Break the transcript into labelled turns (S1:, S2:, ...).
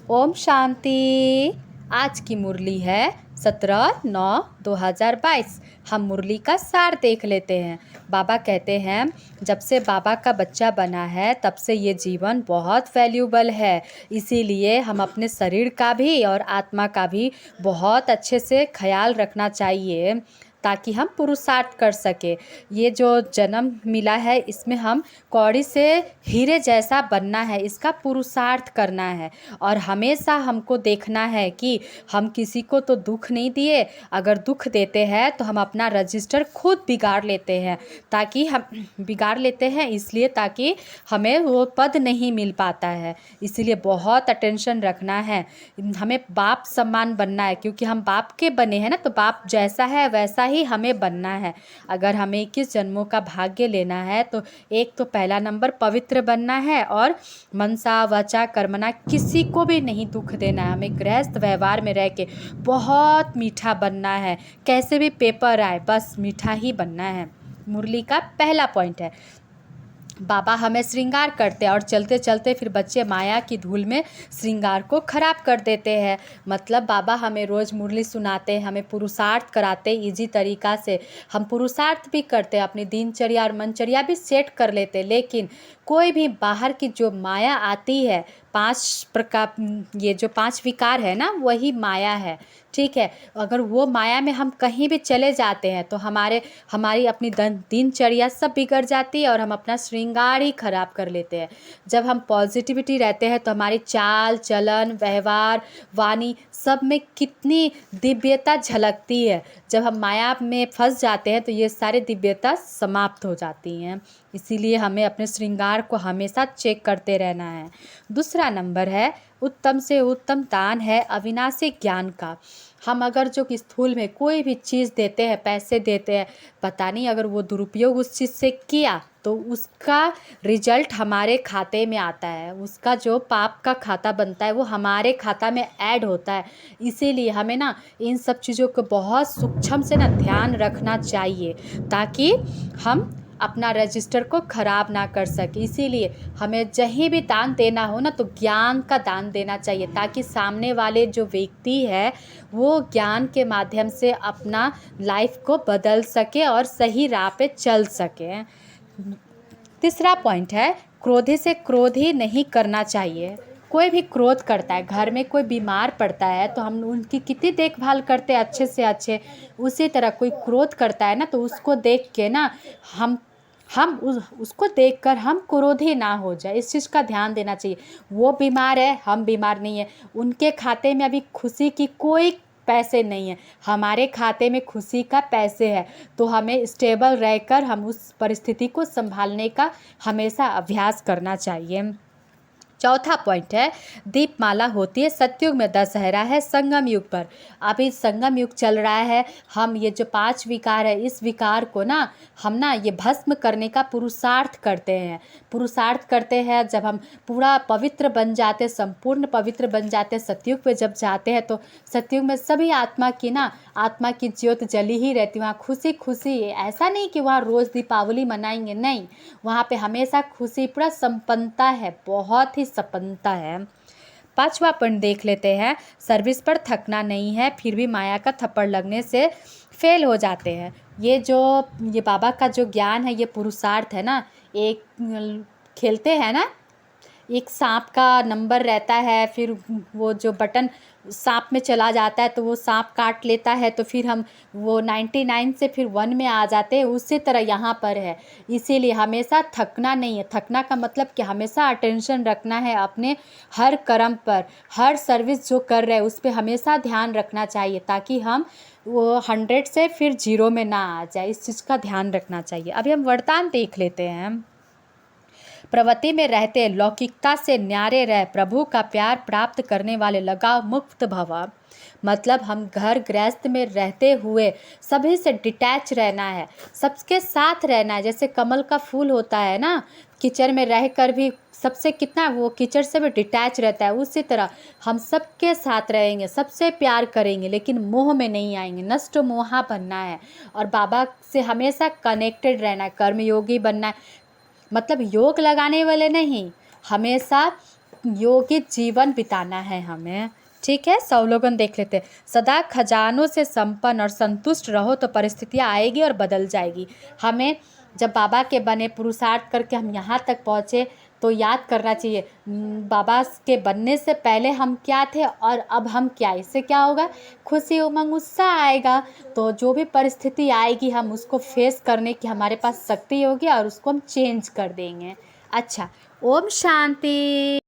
S1: ओम शांति। आज की मुरली है 17/9/2022। हम मुरली का सार देख लेते हैं। बाबा कहते हैं जब से बाबा का बच्चा बना है तब से ये जीवन बहुत वैल्यूबल है, इसीलिए हम अपने शरीर का भी और आत्मा का भी बहुत अच्छे से ख्याल रखना चाहिए ताकि हम पुरुषार्थ कर सके। ये जो जन्म मिला है इसमें हम कौड़ी से हीरे जैसा बनना है, इसका पुरुषार्थ करना है और हमेशा हमको देखना है कि हम किसी को तो दुख नहीं दिए। अगर दुख देते हैं तो हम अपना रजिस्टर खुद बिगाड़ लेते हैं, ताकि हम बिगाड़ लेते हैं इसलिए ताकि हमें वो पद नहीं मिल पाता है। इसीलिए बहुत अटेंशन रखना है। हमें बाप सम्मान बनना है, क्योंकि हम बाप के बने हैं ना, तो बाप जैसा है वैसा ही हमें बनना है। अगर हमें 21 जन्मों का भाग्य लेना है तो एक तो पहला नंबर पवित्र बनना है और मनसा वचा कर्मना किसी को भी नहीं दुख देना है। हमें गृहस्थ व्यवहार में रह के बहुत मीठा बनना है, कैसे भी पेपर आए बस मीठा ही बनना है। मुरली का पहला पॉइंट है बाबा हमें श्रृंगार करते हैं और चलते चलते फिर बच्चे माया की धूल में श्रृंगार को खराब कर देते हैं। मतलब बाबा हमें रोज़ मुरली सुनाते हैं, हमें पुरुषार्थ कराते इजी तरीक़ा से। हम पुरुषार्थ भी करते हैं, अपनी दिनचर्या और मनचर्या भी सेट कर लेते, लेकिन कोई भी बाहर की जो माया आती है, 5 प्रकार, ये जो 5 विकार है ना, वही माया है। ठीक है, अगर वो माया में हम कहीं भी चले जाते हैं तो हमारी अपनी दिनचर्या सब बिगड़ जाती है और हम अपना श्रृंगार ही खराब कर लेते हैं। जब हम पॉजिटिविटी रहते हैं तो हमारी चाल चलन व्यवहार वाणी सब में कितनी दिव्यता झलकती है। जब हम माया में फंस जाते हैं तो ये सारी दिव्यता समाप्त हो जाती हैं। इसीलिए हमें अपने श्रृंगार को हमेशा चेक करते रहना है। दूसरा नंबर है उत्तम से उत्तम दान है अविनाशी ज्ञान का। हम अगर जो स्थूल में कोई भी चीज़ देते हैं, पैसे देते हैं, पता नहीं अगर वो दुरुपयोग उस चीज़ से किया तो उसका रिजल्ट हमारे खाते में आता है, उसका जो पाप का खाता बनता है वो हमारे खाता में ऐड होता है। इसीलिए हमें ना इन सब चीज़ों को बहुत सूक्ष्म से ना ध्यान रखना चाहिए ताकि हम अपना रजिस्टर को ख़राब ना कर सके। इसीलिए हमें जहीं भी दान देना हो ना तो ज्ञान का दान देना चाहिए, ताकि सामने वाले जो व्यक्ति है वो ज्ञान के माध्यम से अपना लाइफ को बदल सके और सही राह पे चल सके। तीसरा पॉइंट है क्रोधी से क्रोध ही नहीं करना चाहिए। कोई भी क्रोध करता है, घर में कोई बीमार पड़ता है तो हम उनकी कितनी देखभाल करते हैं अच्छे से अच्छे। उसी तरह कोई क्रोध करता है ना तो उसको देख के ना उसको देखकर हम क्रोधी ना हो जाए, इस चीज़ का ध्यान देना चाहिए। वो बीमार है, हम बीमार नहीं है, उनके खाते में अभी खुशी की कोई पैसे नहीं है, हमारे खाते में खुशी का पैसे है। तो हमें स्टेबल रहकर हम उस परिस्थिति को संभालने का हमेशा अभ्यास करना चाहिए। चौथा पॉइंट है दीपमाला होती है सतयुग में, दशहरा है संगम युग पर। अभी संगम युग चल रहा है। हम ये जो 5 विकार है इस विकार को ना हम ना ये भस्म करने का पुरुषार्थ करते हैं। जब हम पूरा पवित्र बन जाते, संपूर्ण पवित्र बन जाते, सतयुग पे जब जाते हैं तो सतयुग में सभी आत्मा की ज्योत जली ही रहती, वहाँ खुशी खुशी। ऐसा नहीं कि वहाँ रोज़ दीपावली मनाएंगे, नहीं, वहाँ पे हमेशा खुशी, पूरा संपन्नता है, बहुत ही संपन्नता है। 5वां पॉइंट देख लेते हैं सर्विस पर थकना नहीं है, फिर भी माया का थप्पड़ लगने से फेल हो जाते हैं। ये बाबा का जो ज्ञान है, ये पुरुषार्थ है ना। एक खेलते हैं ना, एक सांप का नंबर रहता है, फिर वो जो बटन सांप में चला जाता है तो वो सांप काट लेता है, तो फिर हम वो 99 से फिर 1 में आ जाते हैं। उसी तरह यहाँ पर है। इसीलिए हमेशा थकना नहीं है। थकना का मतलब कि हमेशा अटेंशन रखना है अपने हर कर्म पर, हर सर्विस जो कर रहे हैं उस पर हमेशा ध्यान रखना चाहिए, ताकि हम वो 100 से फिर 0 में ना आ जाए। इस चीज़ का ध्यान रखना चाहिए। अभी हम वरदान देख लेते हैं। प्रवृत्ति में रहते लौकिकता से न्यारे रह, प्रभु का प्यार प्राप्त करने वाले लगाव मुक्त भव। मतलब हम घर गृहस्थ में रहते हुए सभी से डिटैच रहना है, सबके साथ रहना है। जैसे कमल का फूल होता है ना, कीचड़ में रहकर भी सबसे कितना वो कीचड़ से भी डिटैच रहता है, उसी तरह हम सबके साथ रहेंगे, सबसे प्यार करेंगे, लेकिन मोह में नहीं आएंगे। नष्ट मोहा बनना है और बाबा से हमेशा कनेक्टेड रहना है, कर्मयोगी बनना है। मतलब योग लगाने वाले नहीं, हमेशा योगी जीवन बिताना है हमें। ठीक है, स्लोगन देख लेते हैं। सदा खजानों से संपन्न और संतुष्ट रहो तो परिस्थितियाँ आएगी और बदल जाएगी। हमें जब बाबा के बने, पुरुषार्थ करके हम यहाँ तक पहुँचे, तो याद करना चाहिए बाबा के बनने से पहले हम क्या थे और अब हम क्या। इससे क्या होगा, खुशी, उमंग, उत्साह आएगा। तो जो भी परिस्थिति आएगी हम उसको फेस करने की हमारे पास शक्ति होगी और उसको हम चेंज कर देंगे। अच्छा, ओम शांति।